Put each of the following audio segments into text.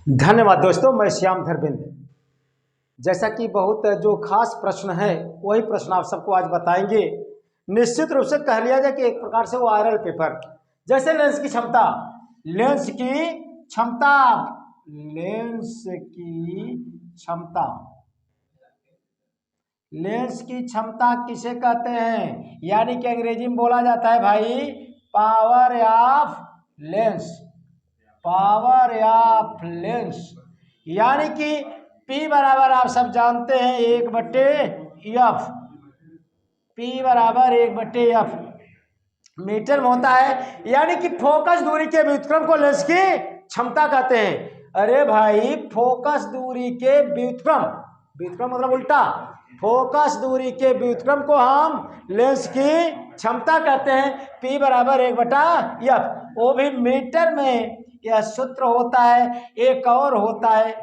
धन्यवाद दोस्तों, मैं श्याम धरबिंद। जैसा कि बहुत जो खास प्रश्न है वही प्रश्न आप सबको आज बताएंगे। निश्चित रूप से कह लिया जाए कि एक प्रकार से वायरल पेपर जैसे लेंस की क्षमता, लेंस की क्षमता, लेंस की क्षमता, लेंस की क्षमता किसे कहते हैं, यानी कि अंग्रेजी में बोला जाता है भाई power of lens, power of lens. यानी कि P बराबर आप सब जानते हैं 1/F, P बराबर 1/F मीटर में होता है। यानी कि फोकस दूरी के व्युत्क्रम को लेंस की क्षमता कहते हैं। अरे भाई फोकस दूरी के व्युत्क्रम, व्युत्क्रम मतलब उल्टा, फोकस दूरी के व्युत्क्रम को हम लेंस की क्षमता कहते हैं। P बराबर 1/F, वो भी मीटर में। यह सूत्र होता है। एक और होता है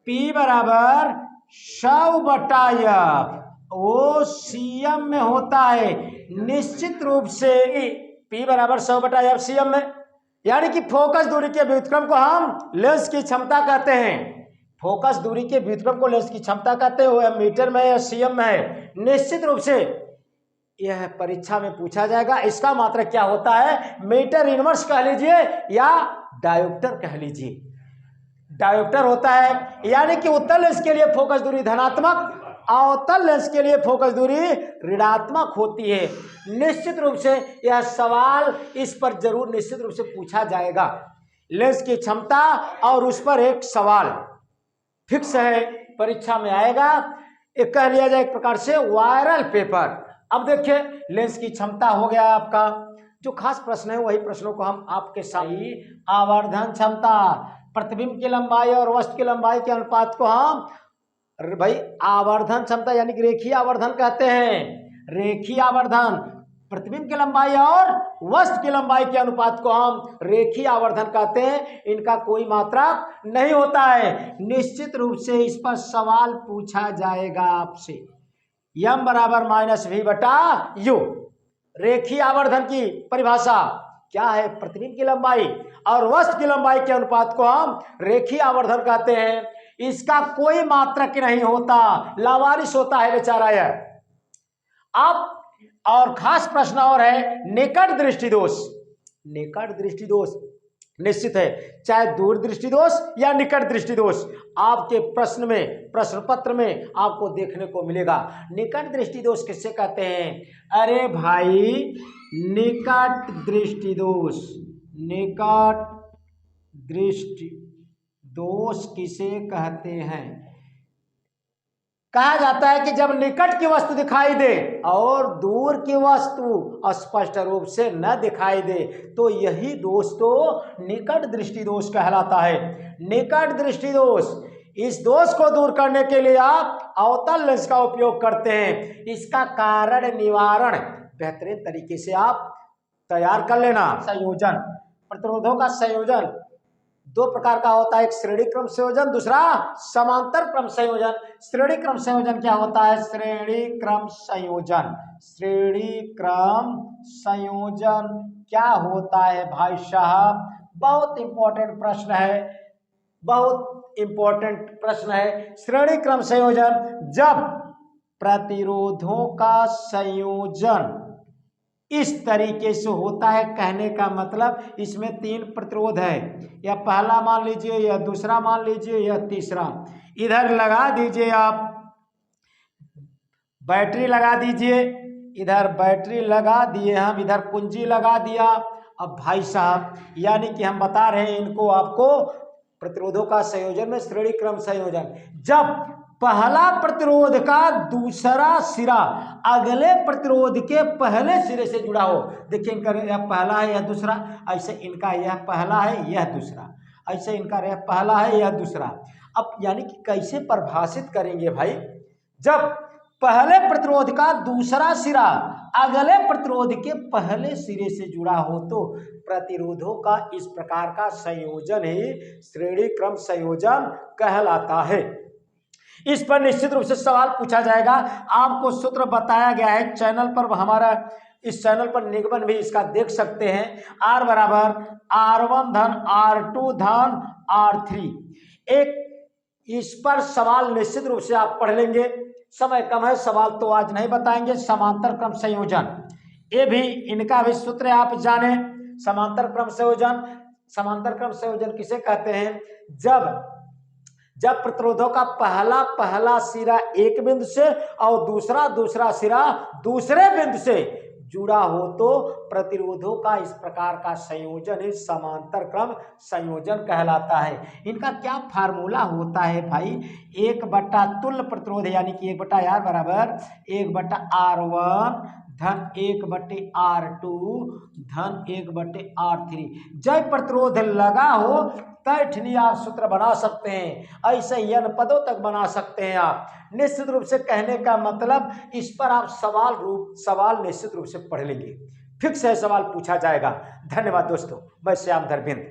P बराबर 100/F, वो सीएम में होता है। निश्चित रूप से P बराबर 100/F सीएम में, यानी कि फोकस दूरी के व्युत्क्रम को हम लेंस की क्षमता कहते हैं। फोकस दूरी के व्युत्क्रम को लेंस की क्षमता कहते हैं, वो मीटर में या सीएम में है। निश्चित रूप से यह परीक्षा में पूछा जाएगा। इसका मात्रक क्या होता है, मीटर इनवर्स कह लीजिए या डायोप्टर कह लीजिए। डायोप्टर होता है, यानी कि उत्तल लेंस के लिए फोकस दूरी धनात्मक, अवतल लेंस के लिए फोकस दूरी ऋणात्मक होती है। निश्चित रूप से यह सवाल इस पर जरूर निश्चित रूप से पूछा जाएगा। लेंस की क्षमता और उस पर एक सवाल फिक्स है, परीक्षा में आएगा। एक कह लिया जाए एक प्रकार से वायरल पेपर। अब देखिए लेंस की क्षमता हो गया आपका। जो खास प्रश्न है वही प्रश्नों को हम आपके सामने, आवर्धन क्षमता, प्रतिबिंब की लंबाई और वस्तु की लंबाई के अनुपात को हम भाई आवर्धन क्षमता यानी कि रेखीय आवर्धन कहते हैं। रेखीय आवर्धन, प्रतिबिंब की लंबाई और वस्तु की लंबाई के अनुपात को हम रेखीय आवर्धन कहते हैं। इनका कोई मात्रक नहीं होता है। निश्चित रूप से इस पर सवाल पूछा जाएगा आपसे। m बराबर -v/u। रेखीय आवर्धन की परिभाषा क्या है, प्रतिबिंब की लंबाई और वस्तु की लंबाई के अनुपात को हम रेखीय आवर्धन कहते हैं। इसका कोई मात्रक नहीं होता, लावारिस होता है बेचारा यह। अब और खास प्रश्न और है निकट दृष्टि दोष। निकट दृष्टि दोष निश्चित है, चाहे दूर दृष्टि दोष या निकट दृष्टि दोष आपके प्रश्न में, प्रश्न पत्र में आपको देखने को मिलेगा। निकट दृष्टि दोष किससे कहते हैं? अरे भाई निकट दृष्टि दोष, निकट दृष्टि दोष किसे कहते हैं? कहा जाता है कि जब निकट की वस्तु दिखाई दे और दूर की वस्तु स्पष्ट रूप से न दिखाई दे तो यही दोष तो निकट दृष्टि दोष कहलाता है। निकट दृष्टि दोष, इस दोष को दूर करने के लिए आप अवतल लेंस का उपयोग करते हैं। इसका कारण निवारण बेहतरीन तरीके से आप तैयार कर लेना। संयोजन, प्रतिरोधों का संयोजन दो प्रकार का होता है, एक श्रेणी क्रम संयोजन, दूसरा समांतर क्रम संयोजन। श्रेणी क्रम संयोजन क्या होता है? श्रेणी क्रम संयोजन, श्रेणी क्रम संयोजन क्या होता है भाई साहब? बहुत इंपॉर्टेंट प्रश्न है, बहुत इंपॉर्टेंट प्रश्न है। श्रेणी क्रम संयोजन जब प्रतिरोधों का संयोजन इस तरीके से होता है, कहने का मतलब इसमें 3 प्रतिरोध है, या पहला मान लीजिए, या दूसरा मान लीजिए, या तीसरा। इधर लगा दीजिए आप बैटरी लगा दीजिए, इधर बैटरी लगा दिए हम, इधर कुंजी लगा दिया। अब भाई साहब यानी कि हम बता रहे हैं इनको आपको प्रतिरोधों का संयोजन में श्रेणी क्रम संयोजन, जब पहला प्रतिरोध का दूसरा सिरा अगले प्रतिरोध के पहले सिरे से जुड़ा हो। देखिए इनका यह पहला है यह दूसरा, ऐसे इनका यह पहला है यह दूसरा, ऐसे इनका यह पहला है यह दूसरा। अब यानी कि कैसे परिभाषित करेंगे भाई? जब पहले प्रतिरोध का दूसरा सिरा अगले प्रतिरोध के पहले सिरे से जुड़ा हो तो प्रतिरोधों का इस प्रकार का संयोजन ही श्रेणी क्रम संयोजन कहलाता है। इस पर निश्चित रूप से सवाल पूछा जाएगा। आपको सूत्र बताया गया है चैनल पर, हमारा इस चैनल पर निगमन भी इसका देख सकते हैं। R बराबर R1 धन R2 धन R3। एक इस पर सवाल निश्चित रूप से आप पढ़ लेंगे। समय कम है, सवाल तो आज नहीं बताएंगे। समांतर क्रम संयोजन, ये भी इनका भी सूत्र आप जाने। समांतर क्रम संयोजन, समांतर क्रम संयोजन किसे कहते हैं? जब प्रतिरोधों का पहला सिरा एक बिंदु से और दूसरा सिरा दूसरे बिंदु से जुड़ा हो तो प्रतिरोधों का इस प्रकार का संयोजन ही समांतर क्रम संयोजन कहलाता है। इनका क्या फार्मूला होता है भाई? 1 तुल्य प्रतिरोध यानी कि 1/R बराबर 1/R1 धन 1/R2 धन 1/R3। जब प्रतिरोध लगा हो तैठनी आप सूत्र बना सकते हैं, ऐसे ही n पदों तक बना सकते हैं आप। निश्चित रूप से कहने का मतलब इस पर आप सवाल निश्चित रूप से पढ़ लेंगे, फिक्स है, सवाल पूछा जाएगा। धन्यवाद दोस्तों, मैं श्याम धर्मेंद्र।